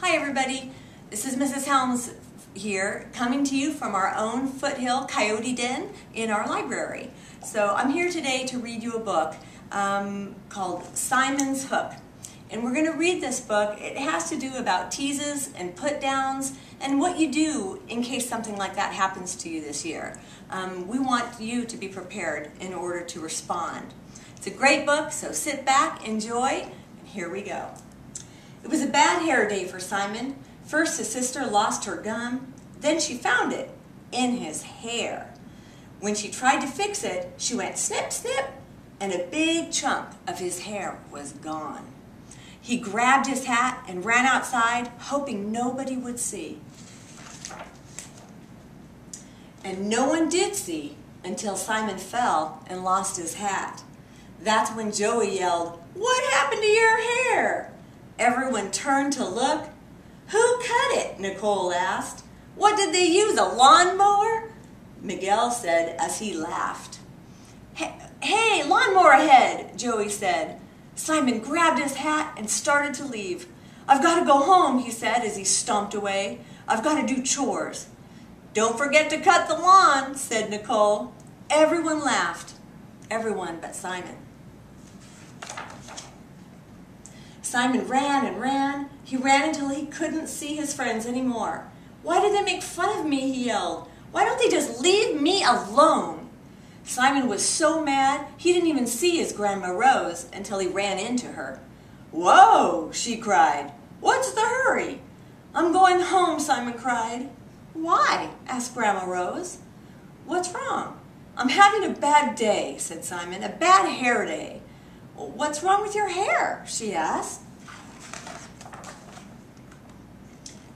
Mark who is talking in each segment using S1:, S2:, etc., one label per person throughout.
S1: Hi everybody, this is Mrs. Helms here, coming to you from our own Foothill Coyote Den in our library. So I'm here today to read you a book called Simon's Hook. And we're going to read this book. It has to do about teases and put downs and what you do in case something like that happens to you this year. We want you to be prepared in order to respond. It's a great book, so sit back, enjoy, and here we go. It was a bad hair day for Simon. First his sister lost her gum, then she found it in his hair. When she tried to fix it, she went snip, snip, and a big chunk of his hair was gone. He grabbed his hat and ran outside, hoping nobody would see. And no one did see until Simon fell and lost his hat. That's when Joey yelled, "What happened to your hair?" Everyone turned to look. "Who cut it?" Nicole asked. "What did they use, a lawnmower?" Miguel said as he laughed. Hey, lawnmower head, Joey said. Simon grabbed his hat and started to leave. "I've got to go home," he said as he stomped away. "I've got to do chores." "Don't forget to cut the lawn," said Nicole. Everyone laughed. Everyone but Simon. Simon ran and ran. He ran until he couldn't see his friends anymore. "Why did they make fun of me?" he yelled. "Why don't they just leave me alone?" Simon was so mad he didn't even see his Grandma Rose until he ran into her. "Whoa!" she cried. "What's the hurry?" "I'm going home," Simon cried. "Why?" asked Grandma Rose. "What's wrong?" "I'm having a bad day," said Simon. "A bad hair day." "What's wrong with your hair?" she asked.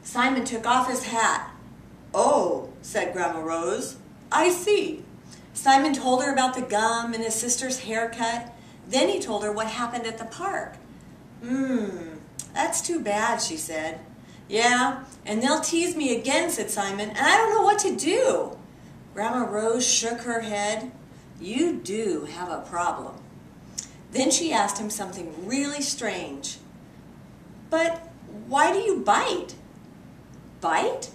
S1: Simon took off his hat. "Oh," said Grandma Rose, "I see." Simon told her about the gum and his sister's haircut. Then he told her what happened at the park. That's too bad," she said. "Yeah, and they'll tease me again," said Simon, "and I don't know what to do." Grandma Rose shook her head. "You do have a problem." Then she asked him something really strange. "But why do you bite?" "Bite?"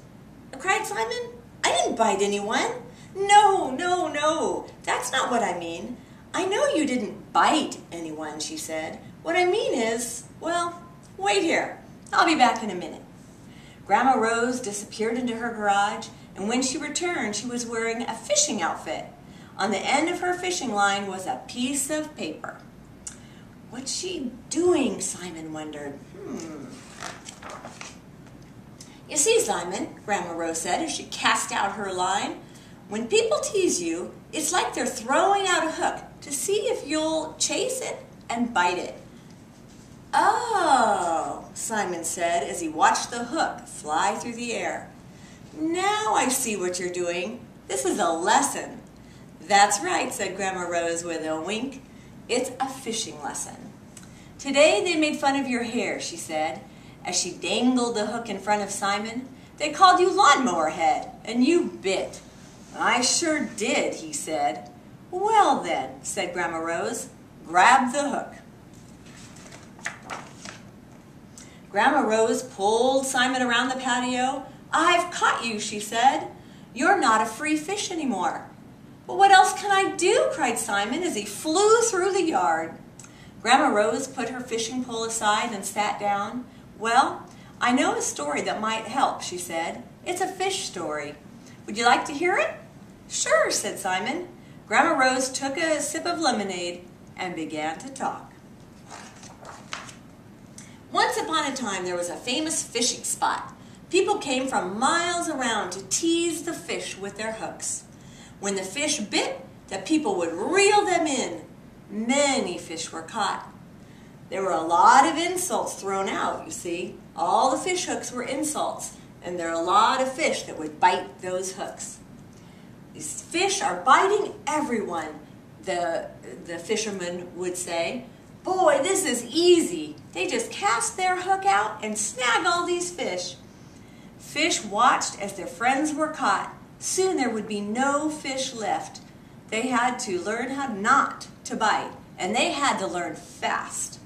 S1: cried Simon. "I didn't bite anyone." No, that's not what I mean. "I know you didn't bite anyone," she said. "What I mean is, well, wait here. I'll be back in a minute." Grandma Rose disappeared into her garage, and when she returned, she was wearing a fishing outfit. On the end of her fishing line was a piece of paper. "What's she doing?" Simon wondered. "You see, Simon," Grandma Rose said as she cast out her line, "when people tease you, it's like they're throwing out a hook to see if you'll chase it and bite it." "Oh," Simon said as he watched the hook fly through the air. "Now I see what you're doing. This is a lesson." "That's right," said Grandma Rose with a wink. "It's a fishing lesson. Today they made fun of your hair," she said, as she dangled the hook in front of Simon. "They called you lawnmower head, and you bit." "I sure did," he said. "Well then," said Grandma Rose, "grab the hook." Grandma Rose pulled Simon around the patio. "I've caught you," she said. "You're not a free fish anymore." "But what else can I do?" cried Simon as he flew through the yard. Grandma Rose put her fishing pole aside and sat down. "Well, I know a story that might help," she said. "It's a fish story. Would you like to hear it?" "Sure," said Simon. Grandma Rose took a sip of lemonade and began to talk. Once upon a time there was a famous fishing spot. People came from miles around to tease the fish with their hooks. When the fish bit, the people would reel them in. Many fish were caught. There were a lot of insults thrown out, you see. All the fish hooks were insults, and there are a lot of fish that would bite those hooks. "These fish are biting everyone," the fisherman would say. "Boy, this is easy. They just cast their hook out and snag all these fish." Fish watched as their friends were caught. Soon there would be no fish left. They had to learn how not to bite, and they had to learn fast.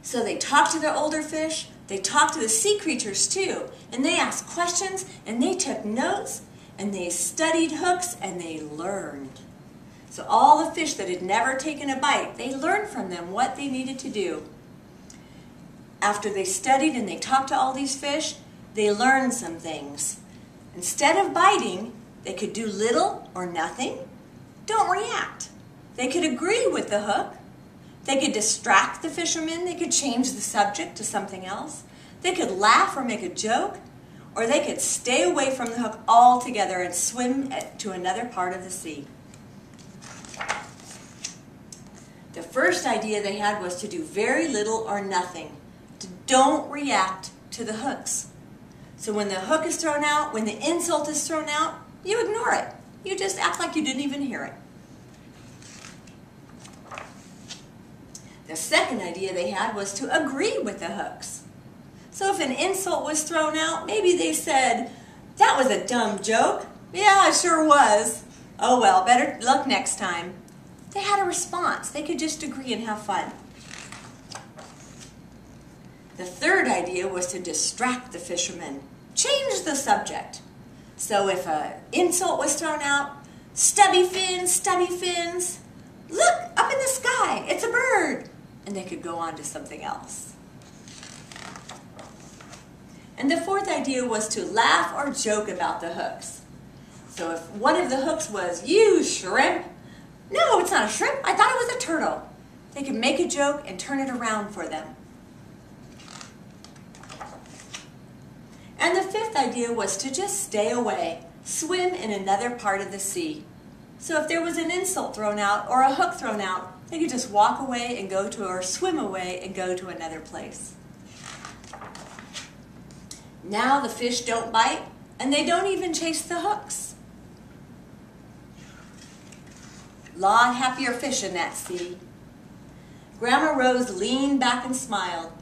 S1: So they talked to the older fish, they talked to the sea creatures too, and they asked questions, and they took notes, and they studied hooks, and they learned. So all the fish that had never taken a bite, they learned from them what they needed to do. After they studied and they talked to all these fish, they learned some things. Instead of biting, they could do little or nothing. Don't react. They could agree with the hook. They could distract the fishermen. They could change the subject to something else. They could laugh or make a joke. Or they could stay away from the hook altogether and swim to another part of the sea. The first idea they had was to do very little or nothing. Don't react to the hooks. So when the hook is thrown out, when the insult is thrown out, you ignore it. You just act like you didn't even hear it. The second idea they had was to agree with the hooks. So if an insult was thrown out, maybe they said, "That was a dumb joke." "Yeah, it sure was." "Oh well, better luck next time." They had a response. They could just agree and have fun. The third idea was to distract the fishermen. Change the subject. So if an insult was thrown out, stubby fins, "Look, up in the sky, it's a bird." And they could go on to something else. And the fourth idea was to laugh or joke about the hooks. So if one of the hooks was, "You shrimp." "No, it's not a shrimp. I thought it was a turtle." They could make a joke and turn it around for them. And the fifth idea was to just stay away, swim in another part of the sea. So if there was an insult thrown out or a hook thrown out, they could just walk away and go to, or swim away and go to another place. Now the fish don't bite, and they don't even chase the hooks. Lot happier fish in that sea. Grandma Rose leaned back and smiled.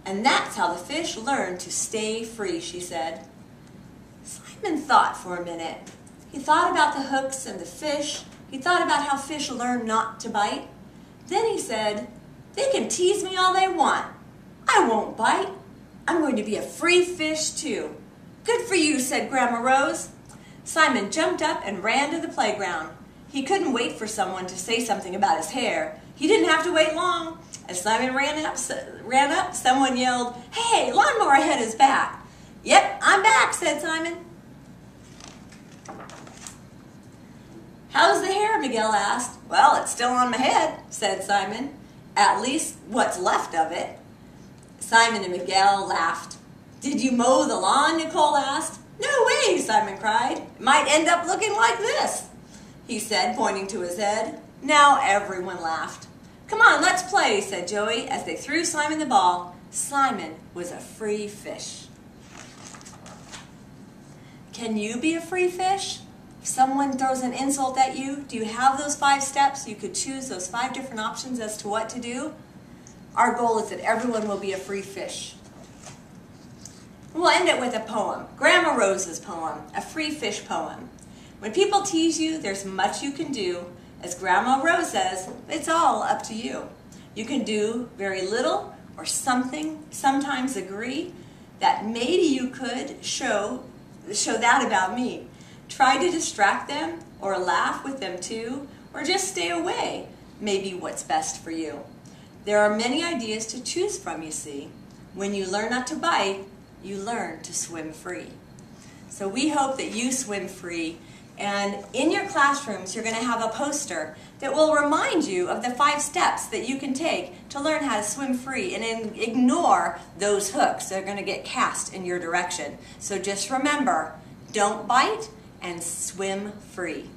S1: "And that's how the fish learned to stay free," she said. Simon thought for a minute. He thought about the hooks and the fish. He thought about how fish learn not to bite. Then he said, "They can tease me all they want. I won't bite. I'm going to be a free fish too." "Good for you," said Grandma Rose. Simon jumped up and ran to the playground. He couldn't wait for someone to say something about his hair. He didn't have to wait long. As Simon ran up, someone yelled, "Hey, Lawnmower Head is back." "Yep, I'm back," said Simon. "How's the hair?" Miguel asked. "Well, it's still on my head," said Simon. "At least what's left of it." Simon and Miguel laughed. "Did you mow the lawn?" Nicole asked. "No way," Simon cried. "It might end up looking like this," he said, pointing to his head. Now everyone laughed. "Come on, let's play," said Joey as they threw Simon the ball. Simon was a free fish. Can you be a free fish? If someone throws an insult at you, do you have those 5 steps? You could choose those 5 different options as to what to do. Our goal is that everyone will be a free fish. We'll end it with a poem, Grandma Rose's poem, a free fish poem. When people tease you, there's much you can do. As Grandma Rose says, it's all up to you. You can do very little or something, sometimes agree that maybe you could show that about me. Try to distract them or laugh with them too, or just stay away, maybe what's best for you. There are many ideas to choose from, you see. When you learn not to bite, you learn to swim free. So we hope that you swim free. And in your classrooms, you're going to have a poster that will remind you of the 5 steps that you can take to learn how to swim free and ignore those hooks that are going to get cast in your direction. So just remember, don't bite and swim free.